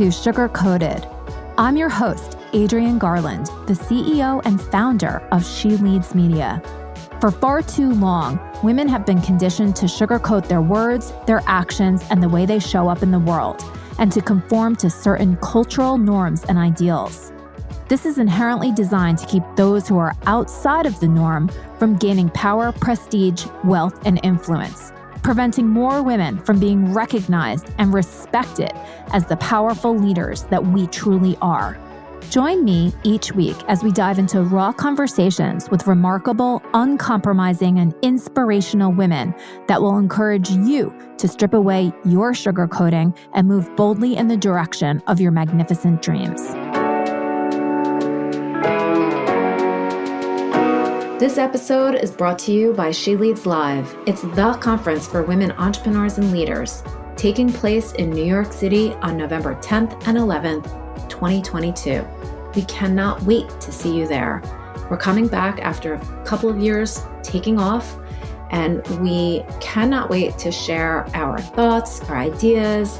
to Sugar Coated. I'm your host, Adrienne Garland, the CEO and founder of She Leads Media. For far too long, women have been conditioned to sugarcoat their words, their actions, and the way they show up in the world, and to conform to certain cultural norms and ideals. This is inherently designed to keep those who are outside of the norm from gaining power, prestige, wealth, and influence, preventing more women from being recognized and respected as the powerful leaders that we truly are. Join me each week as we dive into raw conversations with remarkable, uncompromising, and inspirational women that will encourage you to strip away your sugarcoating and move boldly in the direction of your magnificent dreams. This episode is brought to you by She Leads Live. It's the conference for women entrepreneurs and leaders, taking place in New York City on November 10th and 11th, 2022. We cannot wait to see you there. We're coming back after a couple of years taking off, and we cannot wait to share our thoughts, our ideas,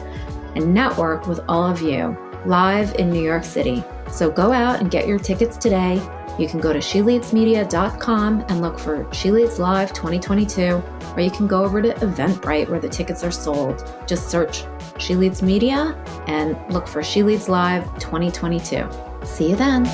and network with all of you live in New York City. So go out and get your tickets today. You can go to sheleadsmedia.com and look for She Leads Live 2022, or you can go over to Eventbrite where the tickets are sold. Just search She Leads Media and look for She Leads Live 2022. See you then.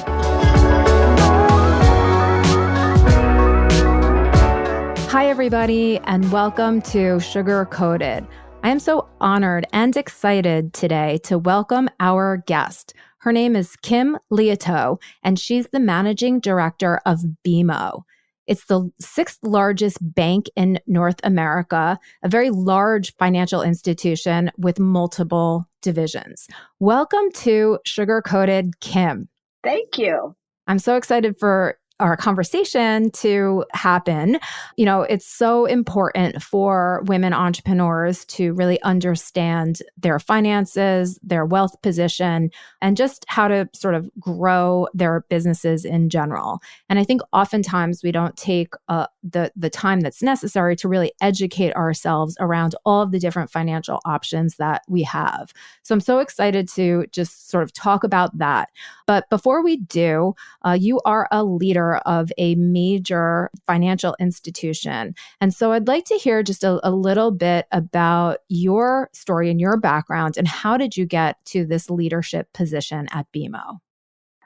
Hi, everybody, and welcome to Sugar Coated. I am so honored and excited today to welcome our guest. Her name is Kim Liautaud, and she's the managing director of BMO. It's the sixth largest bank in North America, a very large financial institution with multiple divisions. Welcome to Sugar Coated, Kim. Thank you. I'm so excited for our conversation to happen. You know, it's so important for women entrepreneurs to really understand their finances, their wealth position, and just how to sort of grow their businesses in general. And I think oftentimes we don't take the time that's necessary to really educate ourselves around all of the different financial options that we have. So I'm so excited to just sort of talk about that. But before we do, you are a leader of a major financial institution. And so I'd like to hear just a little bit about your story and your background and how did you get to this leadership position at BMO?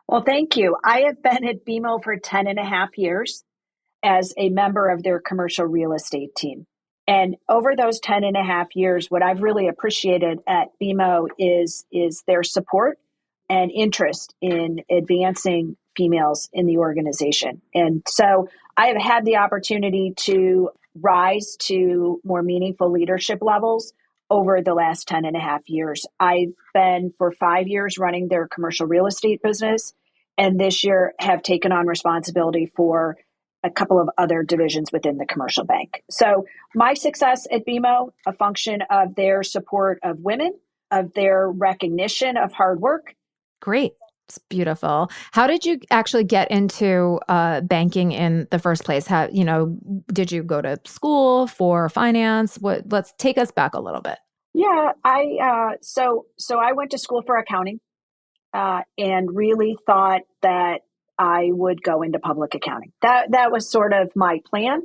Well, thank you. I have been at BMO for 10 and a half years as a member of their commercial real estate team. And over those 10 and a half years, what I've really appreciated at BMO is their support and interest in advancing females in the organization. And so I have had the opportunity to rise to more meaningful leadership levels over the last 10 and a half years. I've been for 5 years running their commercial real estate business, and this year have taken on responsibility for a couple of other divisions within the commercial bank. So my success at BMO, a function of their support of women, of their recognition of hard work. Great. It's beautiful. How did you actually get into banking in the first place? How, did you go to school for finance? Let's take us back a little bit. Yeah, so I went to school for accounting and really thought that I would go into public accounting. That was sort of my plan.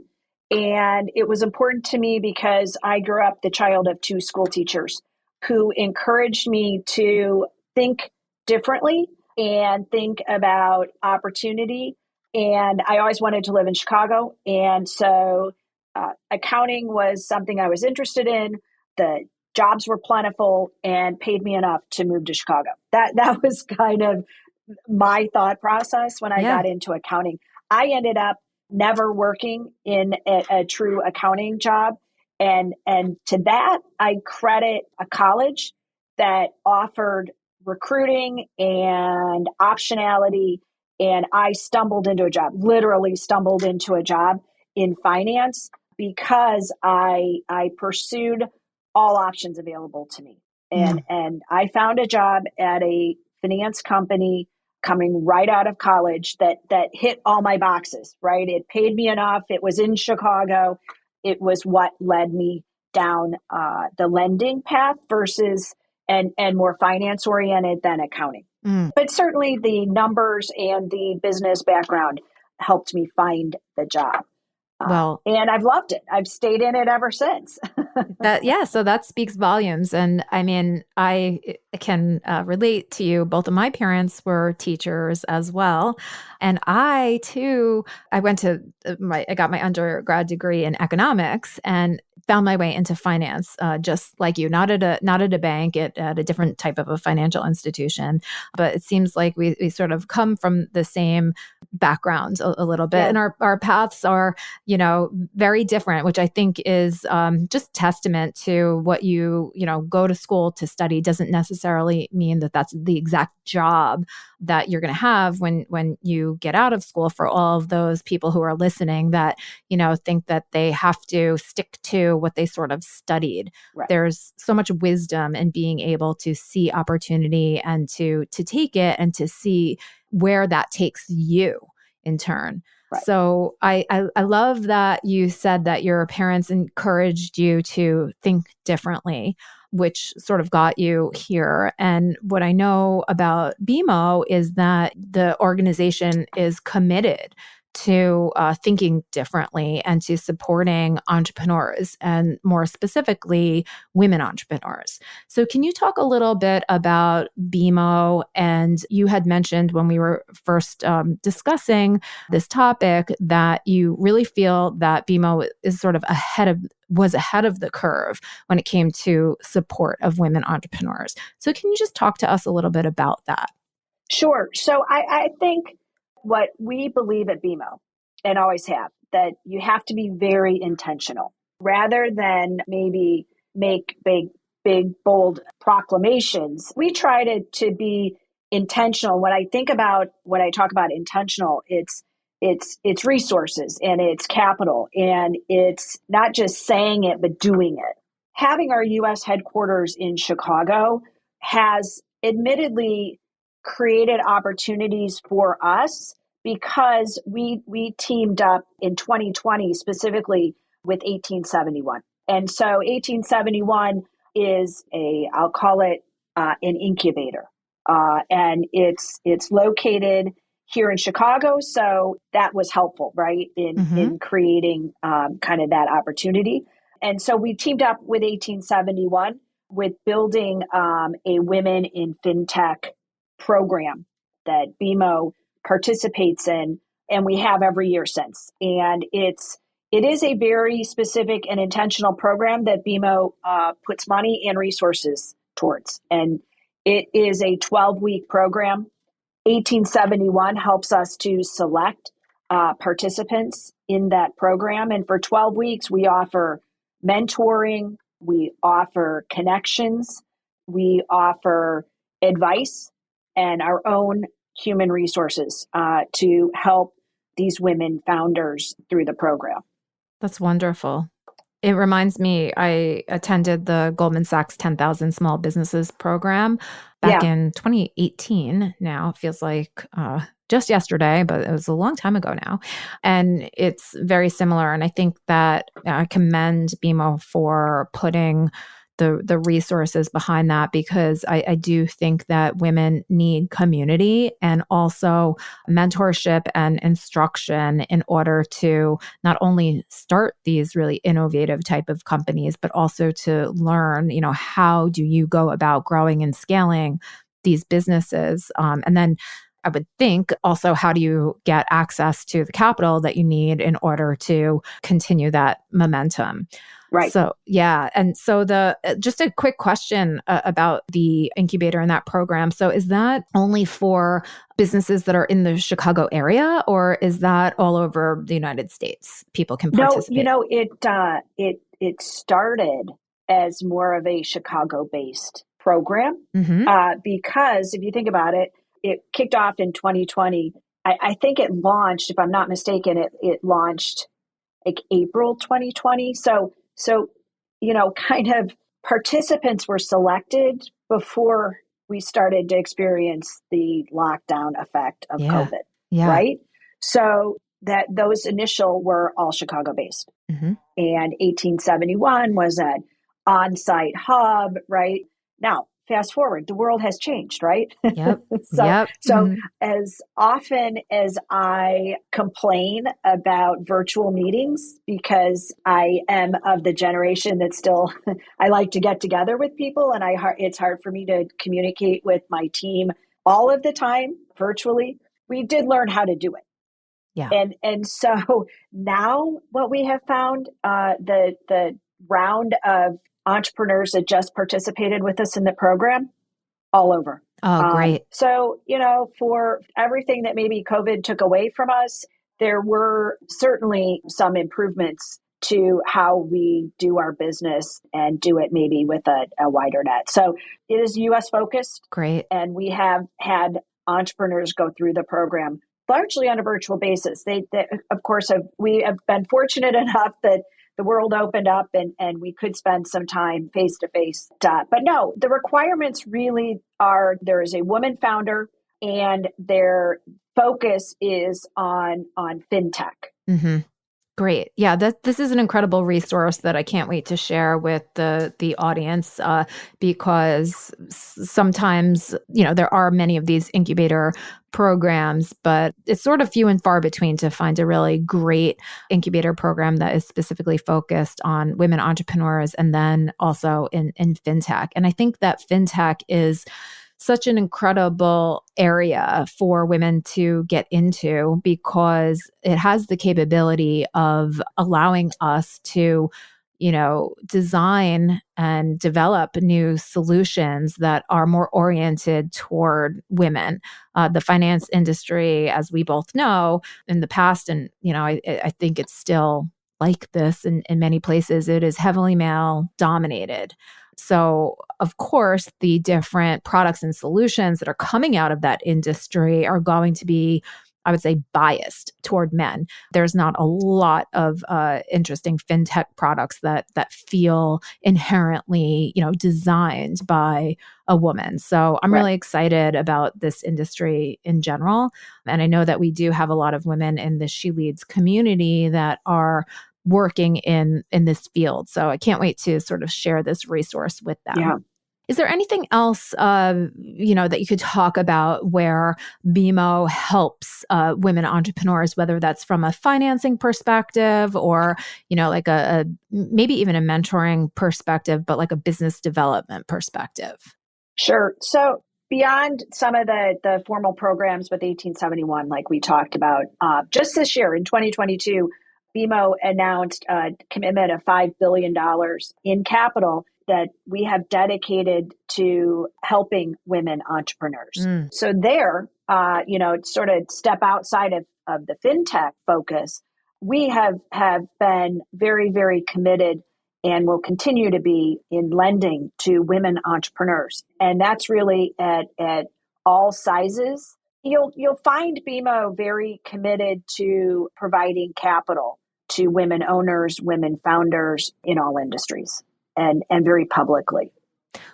And it was important to me because I grew up the child of two school teachers who encouraged me to think differently and think about opportunity. And I always wanted to live in Chicago. And so accounting was something I was interested in. The jobs were plentiful and paid me enough to move to Chicago. That was kind of my thought process when I got into accounting. I ended up never working in a true accounting job. And to that, I credit a college that offered recruiting and optionality. And I literally stumbled into a job in finance because I pursued all options available to me. And I found a job at a finance company coming right out of college that hit all my boxes, right? It paid me enough. It was in Chicago. It was what led me down the lending path versus and more finance oriented than accounting. But certainly the numbers and the business background helped me find the job. Well, and I've loved it. I've stayed in it ever since. so that speaks volumes. And I mean, I can relate to you. Both of my parents were teachers as well. And I too, I got my undergrad degree in economics and found my way into finance, just like you, not at a bank, at a different type of a financial institution. But it seems like we sort of come from the same background a little bit. Yeah. And our paths are, very different, which I think is just testament to what you go to school to study doesn't necessarily mean that that's the exact job that you're going to have when you get out of school. For all of those people who are listening that, think that they have to stick to what they sort of studied. Right. There's so much wisdom in being able to see opportunity and to take it and to see where that takes you in turn. Right. So I love that you said that your parents encouraged you to think differently, which sort of got you here. And what I know about BMO is that the organization is committed to thinking differently and to supporting entrepreneurs, and more specifically, women entrepreneurs. So can you talk a little bit about BMO? And you had mentioned when we were first discussing this topic that you really feel that BMO is sort of was ahead of the curve when it came to support of women entrepreneurs. So can you just talk to us a little bit about that? Sure. So I think what we believe at BMO, and always have, that you have to be very intentional rather than maybe make big, bold proclamations. We try to be intentional. When I talk about intentional, it's resources and it's capital, and it's not just saying it, but doing it. Having our U.S. headquarters in Chicago has admittedly created opportunities for us because we teamed up in 2020 specifically with 1871. And so 1871 is I'll call it an incubator. And it's located here in Chicago. So that was helpful, right, in creating kind of that opportunity. And so we teamed up with 1871 with building a Women in Fintech program that BMO participates in, and we have every year since. And it is a very specific and intentional program that BMO puts money and resources towards. And it is a 12-week program. 1871 helps us to select participants in that program. And for 12 weeks, we offer mentoring, we offer connections, we offer advice, and our own human resources to help these women founders through the program. That's wonderful. It reminds me, I attended the Goldman Sachs 10,000 Small Businesses program back in 2018. Now it feels like just yesterday, but it was a long time ago now. And it's very similar. And I think that I commend BMO for putting the resources behind that, because I do think that women need community and also mentorship and instruction in order to not only start these really innovative type of companies, but also to learn, how do you go about growing and scaling these businesses? And then I would think also, how do you get access to the capital that you need in order to continue that momentum? Right. So, yeah. And so just a quick question about the incubator in that program. So is that only for businesses that are in the Chicago area, or is that all over the United States? People can participate? No, it started as more of a Chicago-based program because if you think about it, it kicked off in 2020. I think it launched, if I'm not mistaken, it launched like April 2020. So, kind of participants were selected before we started to experience the lockdown effect of COVID, right? So those initial were all Chicago based. And 1871 was an on-site hub, right? Now, fast forward, the world has changed, right? Yep. so, Yep. so as often as I complain about virtual meetings, because I am of the generation that still, I like to get together with people, and it's hard for me to communicate with my team all of the time virtually. We did learn how to do it. Yeah. And so now what we have found, the round of entrepreneurs that just participated with us in the program, all over. Oh, great. So, for everything that maybe COVID took away from us, there were certainly some improvements to how we do our business and do it maybe with a wider net. So it is US focused. Great. And we have had entrepreneurs go through the program largely on a virtual basis. They of course, we have been fortunate enough that the world opened up and we could spend some time face to face. But no, the requirements really are, there is a woman founder and their focus is on fintech. Mm-hmm. Great. Yeah, this is an incredible resource that I can't wait to share with the audience because sometimes, there are many of these incubator programs, but it's sort of few and far between to find a really great incubator program that is specifically focused on women entrepreneurs and then also in fintech. And I think that fintech is such an incredible area for women to get into because it has the capability of allowing us to, design and develop new solutions that are more oriented toward women. The finance industry, as we both know, in the past, and, I think it's still like this in many places, it is heavily male dominated. So, of course, the different products and solutions that are coming out of that industry are going to be, I would say, biased toward men. There's not a lot of interesting fintech products that feel inherently, designed by a woman. So I'm really excited about this industry in general. And I know that we do have a lot of women in the She Leads community that are working in this field. So I can't wait to sort of share this resource with them. Yeah. Is there anything else, that you could talk about where BMO helps women entrepreneurs, whether that's from a financing perspective or, like a maybe even a mentoring perspective, but like a business development perspective? Sure. So beyond some of the formal programs with 1871, like we talked about, just this year in 2022, BMO announced a commitment of $5 billion in capital that we have dedicated to helping women entrepreneurs. So there, sort of step outside of the fintech focus, we have been very, very committed and will continue to be in lending to women entrepreneurs. And that's really at all sizes. You'll find BMO very committed to providing capital to women owners, women founders in all industries and very publicly.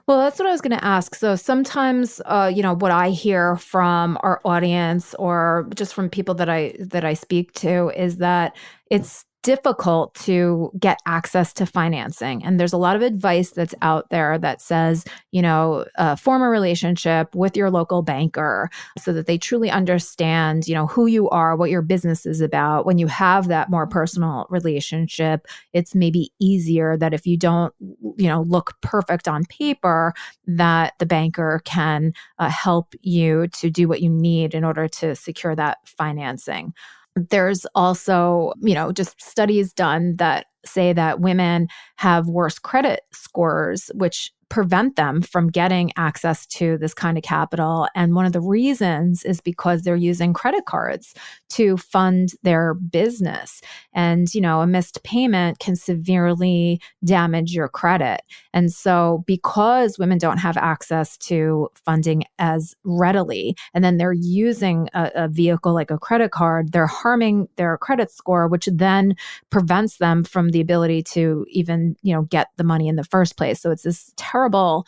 Well, that's what I was going to ask. So sometimes, what I hear from our audience or just from people that I speak to is that it's difficult to get access to financing. And there's a lot of advice that's out there that says, form a relationship with your local banker so that they truly understand, who you are, what your business is about. When you have that more personal relationship, it's maybe easier that if you don't, look perfect on paper, that the banker can help you to do what you need in order to secure that financing. There's also, just studies done that say that women have worse credit scores, which prevent them from getting access to this kind of capital. And one of the reasons is because they're using credit cards to fund their business. And, a missed payment can severely damage your credit. And so because women don't have access to funding as readily, and then they're using a vehicle like a credit card, they're harming their credit score, which then prevents them from the ability to even, get the money in the first place. So it's this terrible,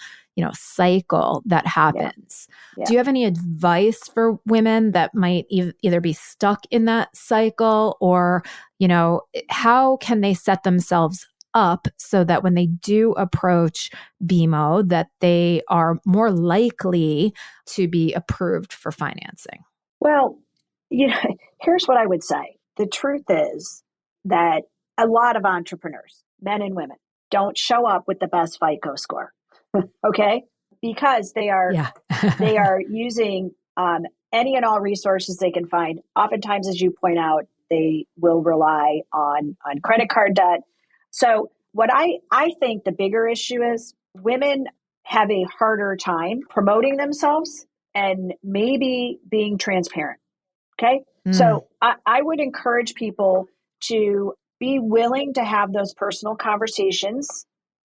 cycle that happens. Yeah. Do you have any advice for women that might either be stuck in that cycle or, how can they set themselves up so that when they do approach BMO, that they are more likely to be approved for financing? Well, you know, here's what I would say. The truth is that a lot of entrepreneurs, men and women, don't show up with the best FICO score. Okay? Because Yeah. they are using any and all resources they can find. Oftentimes, as you point out, they will rely on credit card debt. So what I think the bigger issue is, women have a harder time promoting themselves and maybe being transparent. Okay. Mm, So I would encourage people to be willing to have those personal conversations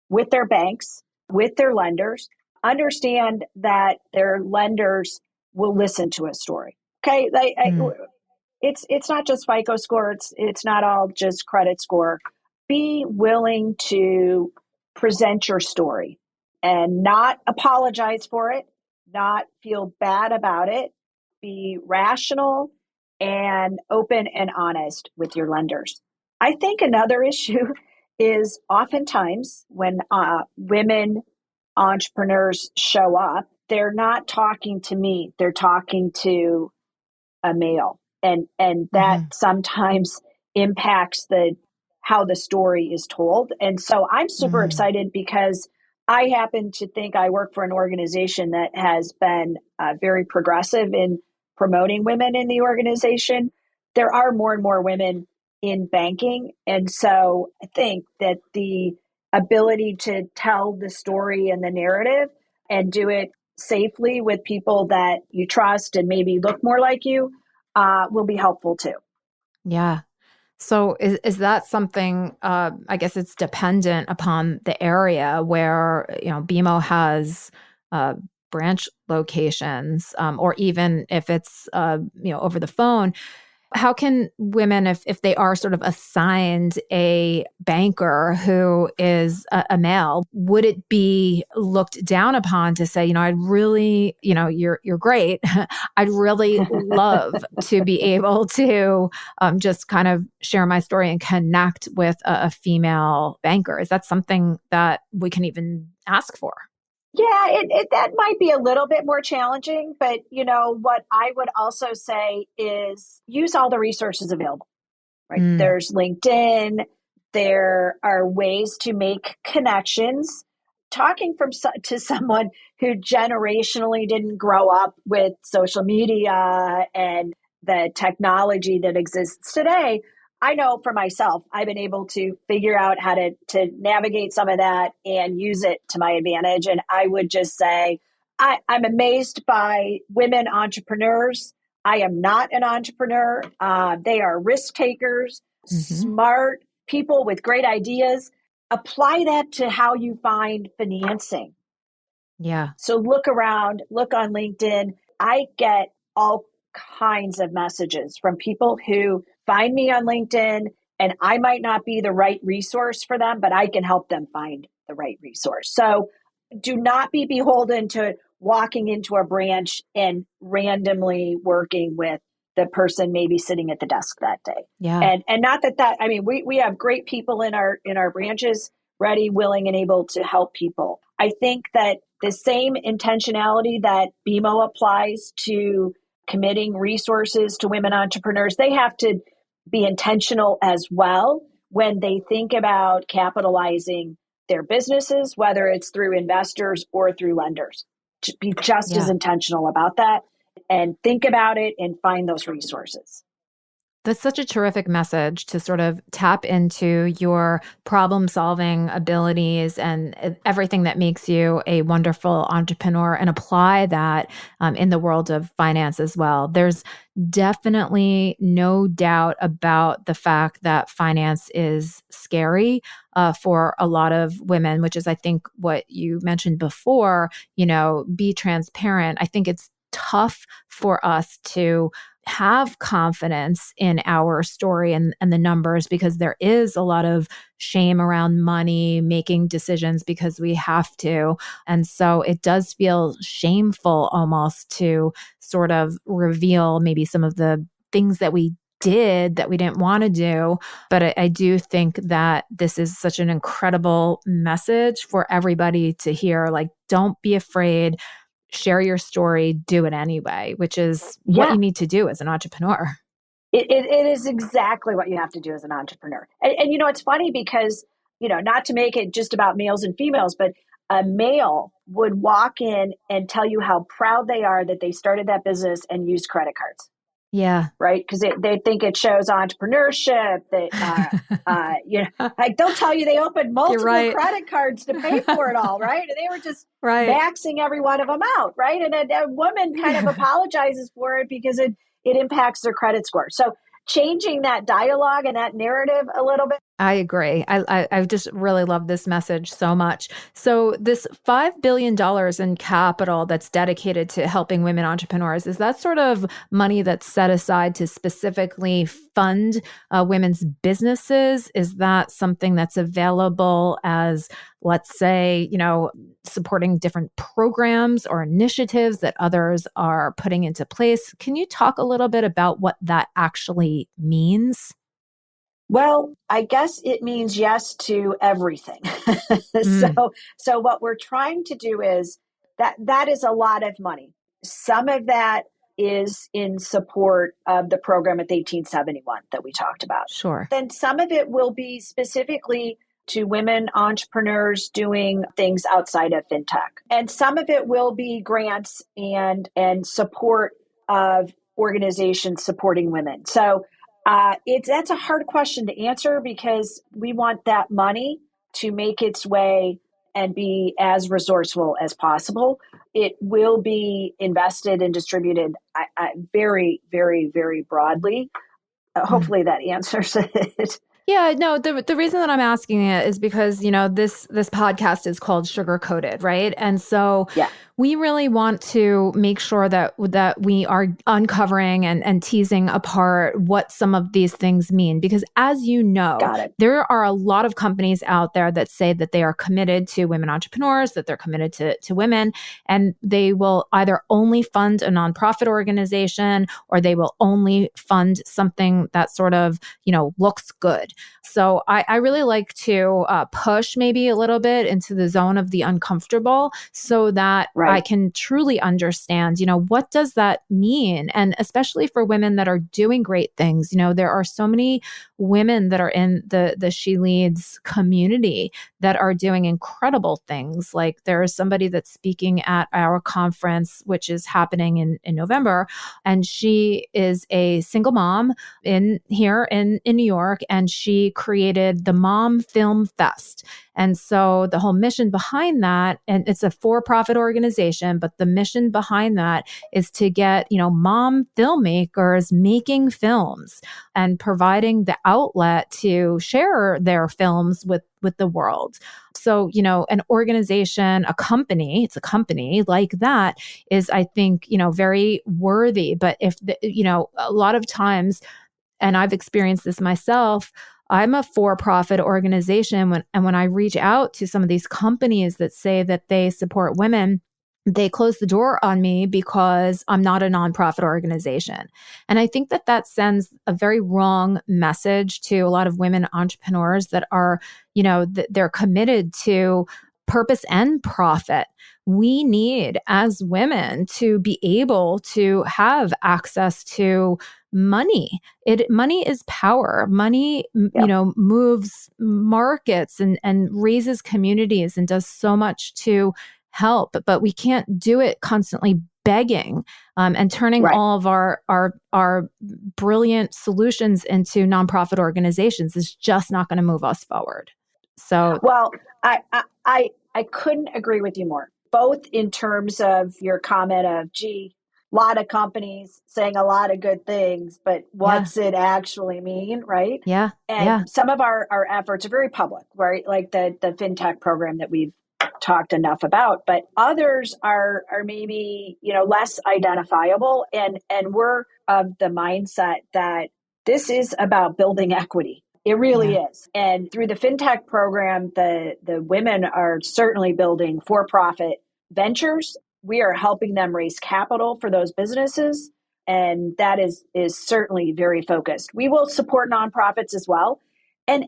with their banks, with their lenders, understand that their lenders will listen to a story. Okay. mm, It's not just FICO score. It's not all just credit score. Be willing to present your story and not apologize for it, not feel bad about it. Be rational and open and honest with your lenders. I think another issue is oftentimes when women entrepreneurs show up, they're not talking to me, they're talking to a male. And that mhm, sometimes impacts the how the story is told. And so I'm super mm. excited because I happen to think I work for an organization that has been very progressive in promoting women in the organization. There are more and more women in banking. And so I think that the ability to tell the story and the narrative and do it safely with people that you trust and maybe look more like you will be helpful too. Yeah. So is that something, I guess it's dependent upon the area where, BMO has branch locations, or even if it's, over the phone. How can women, if they are sort of assigned a banker who is a male, would it be looked down upon to say, I'd really, you're great. I'd really love to be able to just kind of share my story and connect with a female banker. Is that something that we can even ask for? Yeah, that might be a little bit more challenging, but what I would also say is use all the resources available. Right? Mm, There's LinkedIn. There are ways to make connections. Talking to someone who generationally didn't grow up with social media and the technology that exists today, I know for myself, I've been able to figure out how to navigate some of that and use it to my advantage. And I would just say, I'm amazed by women entrepreneurs. I am not an entrepreneur. They are risk takers, hmm. smart people with great ideas. Apply that to how you find financing. Yeah. So look around, look on LinkedIn. I get all kinds of messages from people who find me on LinkedIn, and I might not be the right resource for them, but I can help them find the right resource. So do not be beholden to walking into a branch and randomly working with the person maybe sitting at the desk that day. Yeah. And not that I mean we have great people in our branches ready, willing, and able to help people. I think that the same intentionality that BMO applies to committing resources to women entrepreneurs, they have to be intentional as well when they think about capitalizing their businesses, whether it's through investors or through lenders. To be just as Yeah. intentional about that and think about it and find those resources. That's such a terrific message to sort of tap into your problem solving abilities and everything that makes you a wonderful entrepreneur and apply that in the world of finance as well. There's definitely no doubt about the fact that finance is scary for a lot of women, which is, I think, what you mentioned before, be transparent. I think it's tough for us to have confidence in our story and the numbers because there is a lot of shame around money, making decisions because we have to. And so it does feel shameful almost to sort of reveal maybe some of the things that we did that we didn't want to do. But I do think that this is such an incredible message for everybody to hear. Like, don't be afraid, share your story, do it anyway, which is what Yeah. you need to do as an entrepreneur. It is exactly what you have to do as an entrepreneur. And it's funny because, not to make it just about males and females, but a male would walk in and tell you how proud they are that they started that business and used credit cards. Yeah. Right. Because they think it shows entrepreneurship that, like they'll tell you they opened multiple credit cards to pay for it all. Right. And they were just maxing every one of them out. Right. And a woman kind of apologizes for it because it impacts their credit score. So changing that dialogue and that narrative a little bit. I agree. I just really love this message so much. So this $5 billion in capital that's dedicated to helping women entrepreneurs, is that sort of money that's set aside to specifically fund women's businesses? Is that something that's available as, let's say, supporting different programs or initiatives that others are putting into place? Can you talk a little bit about what that actually means? Well, I guess it means yes to everything. So what we're trying to do is that is a lot of money. Some of that is in support of the program at 1871 that we talked about. Sure. Then some of it will be specifically to women entrepreneurs doing things outside of fintech. And some of it will be grants and support of organizations supporting women. So that's a hard question to answer because we want that money to make its way and be as resourceful as possible. It will be invested and distributed very, very, very broadly. Hopefully that answers it. Yeah, no, the reason that I'm asking it is because, this podcast is called Sugar Coated, right? And so we really want to make sure that we are uncovering and teasing apart what some of these things mean. Because as you know, there are a lot of companies out there that say that they are committed to women entrepreneurs, that they're committed to women, and they will either only fund a nonprofit organization or they will only fund something that sort of, looks good. So I really like to push maybe a little bit into the zone of the uncomfortable so that I can truly understand, what does that mean? And especially for women that are doing great things, there are so many women that are in the She Leads community that are doing incredible things. Like there is somebody that's speaking at our conference, which is happening in November. And she is a single mom here in New York, and she created the Mom Film Fest. And so the whole mission behind that, and it's a for-profit organization, but the mission behind that is to get, mom filmmakers making films and providing the outlet to share their films with the world. So, an organization, it's a company like that is, I think, very worthy. But if, a lot of times, and I've experienced this myself, I'm a for-profit organization. When I reach out to some of these companies that say that they support women, they close the door on me because I'm not a nonprofit organization. And I think that sends a very wrong message to a lot of women entrepreneurs that are, they're committed to purpose and profit. We need, as women, to be able to have access to money. Money is power. Money, moves markets and raises communities and does so much to help, but we can't do it constantly begging and turning all of our brilliant solutions into nonprofit organizations is just not going to move us forward. So, well, I couldn't agree with you more, both in terms of your comment of, a lot of companies saying a lot of good things, but what's it actually mean, right? Yeah. And some of our efforts are very public, right? Like the Fintech program that we've talked enough about, but others are maybe, less identifiable. And we're of the mindset that this is about building equity. It really is. And through the Fintech program, the women are certainly building for-profit ventures. We are helping them raise capital for those businesses. And that is certainly very focused. We will support nonprofits as well. And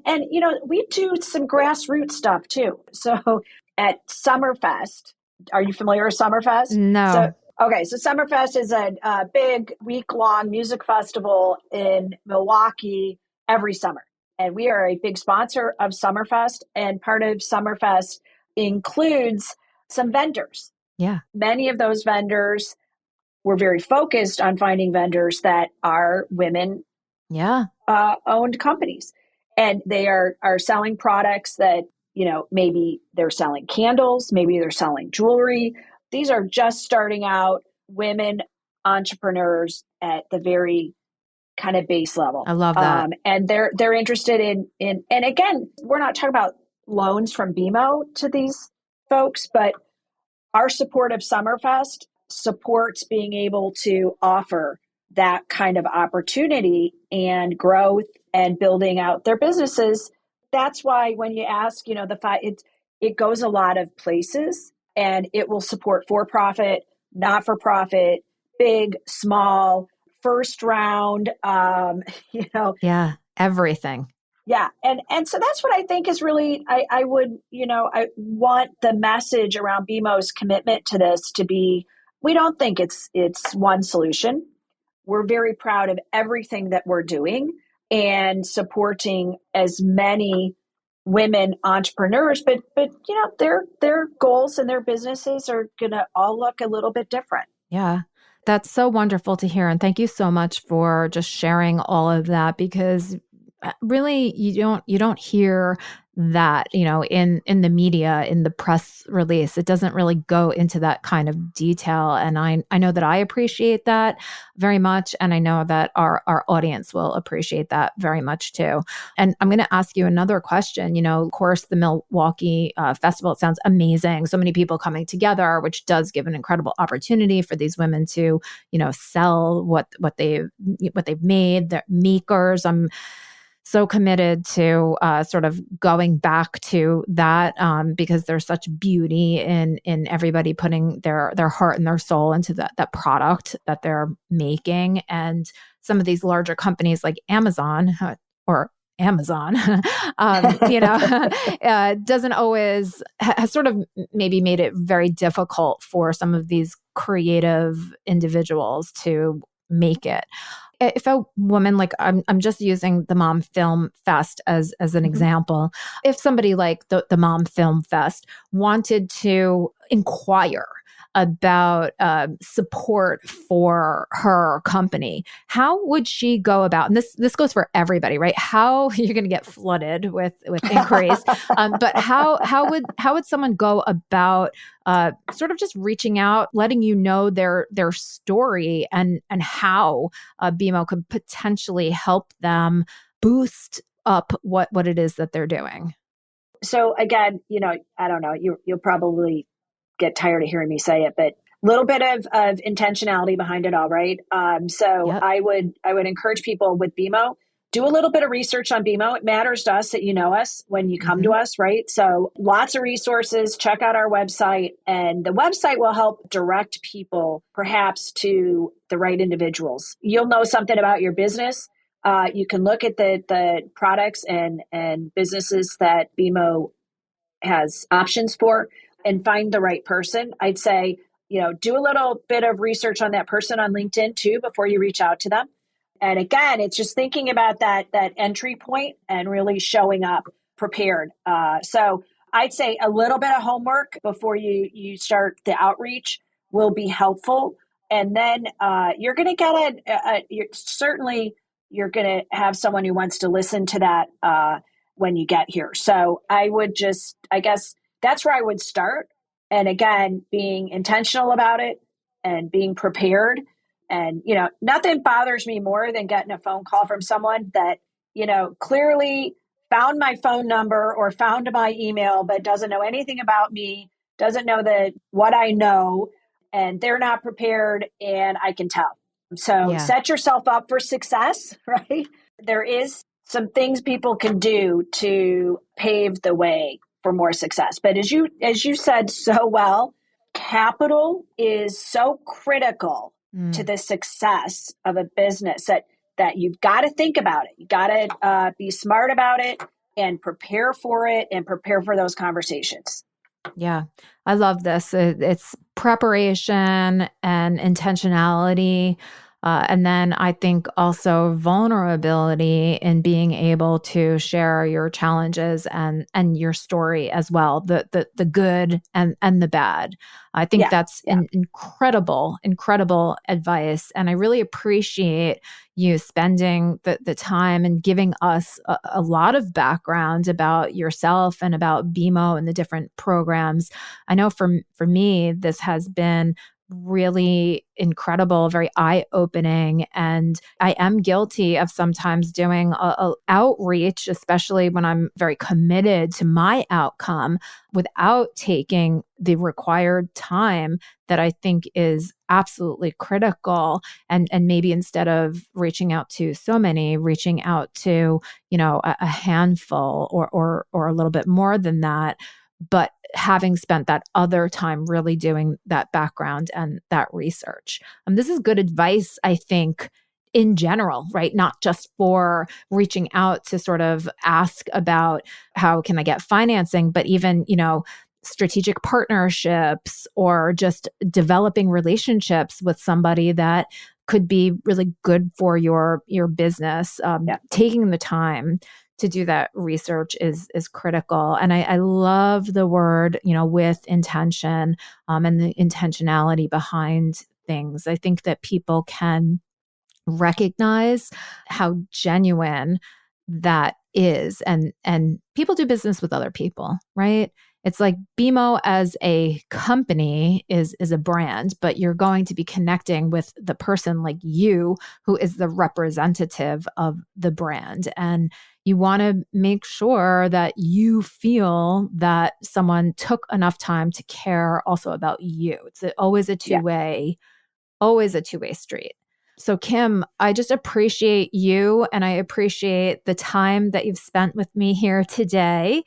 we do some grassroots stuff too. So at Summerfest, are you familiar with Summerfest? No. So Summerfest is a big week-long music festival in Milwaukee every summer. And we are a big sponsor of Summerfest. And part of Summerfest includes some vendors. Yeah. Many of those vendors, we're very focused on finding vendors that are women owned companies. And they are selling products that, maybe they're selling candles, maybe they're selling jewelry. These are just starting out women entrepreneurs at the very kind of base level. I love that. And they're interested in, and again, we're not talking about loans from BMO to these folks, but our support of Summerfest supports being able to offer that kind of opportunity and growth and building out their businesses. That's why when you ask, it goes a lot of places, and it will support for-profit, not-for-profit, big, small, first round, Yeah, everything. Yeah. And so that's what I think is really, I want the message around BMO's commitment to this to be, we don't think it's one solution. We're very proud of everything that we're doing and supporting as many women entrepreneurs, but their goals and their businesses are going to all look a little bit different. Yeah. That's so wonderful to hear. And thank you so much for just sharing all of that, because really you don't hear that, in the media, in the press release. It doesn't really go into that kind of detail. And I know that I appreciate that very much. And I know that our audience will appreciate that very much too. And I'm going to ask you another question. Of course, the Milwaukee Festival, it sounds amazing. So many people coming together, which does give an incredible opportunity for these women to, sell what they've made, their makers. I'm so committed to sort of going back to that because there's such beauty in everybody putting their heart and their soul into that product that they're making. And some of these larger companies like Amazon doesn't always, has sort of maybe made it very difficult for some of these creative individuals to make it. If a woman, like I'm just using the Mom Film Fest as an example, if somebody like the Mom Film Fest wanted to inquire about support for her company, how would she go about? And this goes for everybody, right? How you're going to get flooded with inquiries, but how would someone go about sort of just reaching out, letting you know their story and how BMO could potentially help them boost up what it is that they're doing? So again, I don't know, you'll probably get tired of hearing me say it, but a little bit of intentionality behind it all, right? Yep. I would encourage people with BMO, do a little bit of research on BMO. It matters to us that you know us when you come to us, right? So lots of resources, check out our website, and the website will help direct people perhaps to the right individuals. You'll know something about your business. You can look at the products and businesses that BMO has options for and find the right person. I'd say, do a little bit of research on that person on LinkedIn too before you reach out to them. And again, it's just thinking about that entry point and really showing up prepared. So I'd say a little bit of homework before you start the outreach will be helpful. And then you're going to get you're going to have someone who wants to listen to that when you get here. So I guess that's where I would start. And again, being intentional about it and being prepared. And, nothing bothers me more than getting a phone call from someone that, clearly found my phone number or found my email, but doesn't know anything about me, doesn't know what I know, and they're not prepared. And I can tell. So set yourself up for success, right? There is some things people can do to pave the way for more success. But as you said so well, capital is so critical to the success of a business, that you've got to think about it. You got to be smart about it and prepare for it and prepare for those conversations. Yeah, I love this. It's preparation and intentionality. And then I think also vulnerability in being able to share your challenges and your story as well, the good and the bad. I think that's incredible advice. And I really appreciate you spending the time and giving us a lot of background about yourself and about BMO and the different programs. I know for me, this has been really incredible, very eye-opening. And I am guilty of sometimes doing a outreach, especially when I'm very committed to my outcome, without taking the required time that I think is absolutely critical. And maybe instead of reaching out to so many, reaching out to, a handful or a little bit more than that. But having spent that other time really doing that background and that research. This is good advice, I think, in general, right? Not just for reaching out to sort of ask about how can I get financing, but even, strategic partnerships or just developing relationships with somebody that could be really good for your business. Taking the time to do that research is critical. And I love the word, with intention, and the intentionality behind things. I think that people can recognize how genuine that is. And people do business with other people, right? It's like BMO as a company is a brand, but you're going to be connecting with the person like you who is the representative of the brand. And you want to make sure that you feel that someone took enough time to care also about you. It's always a two-way street. So Kim, I just appreciate you and I appreciate the time that you've spent with me here today.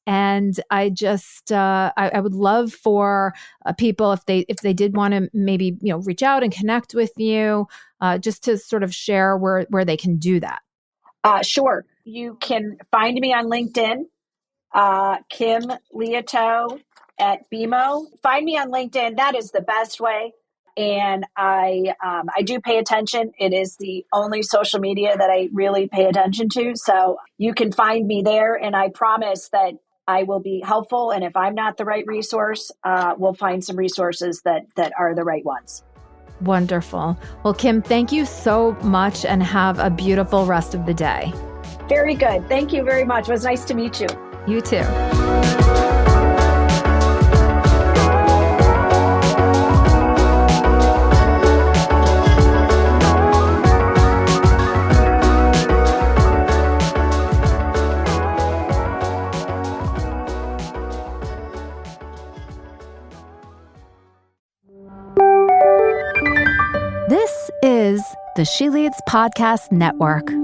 And I just, I would love for people, if they did want to maybe, reach out and connect with you, just to sort of share where they can do that. Sure. You can find me on LinkedIn, Kim Liautaud at BMO. Find me on LinkedIn. That is the best way. And I do pay attention. It is the only social media that I really pay attention to. So you can find me there. And I promise that I will be helpful. And if I'm not the right resource, we'll find some resources that are the right ones. Wonderful. Well, Kim, thank you so much and have a beautiful rest of the day. Very good. Thank you very much. It was nice to meet you. You too. This is the She Leads Podcast Network.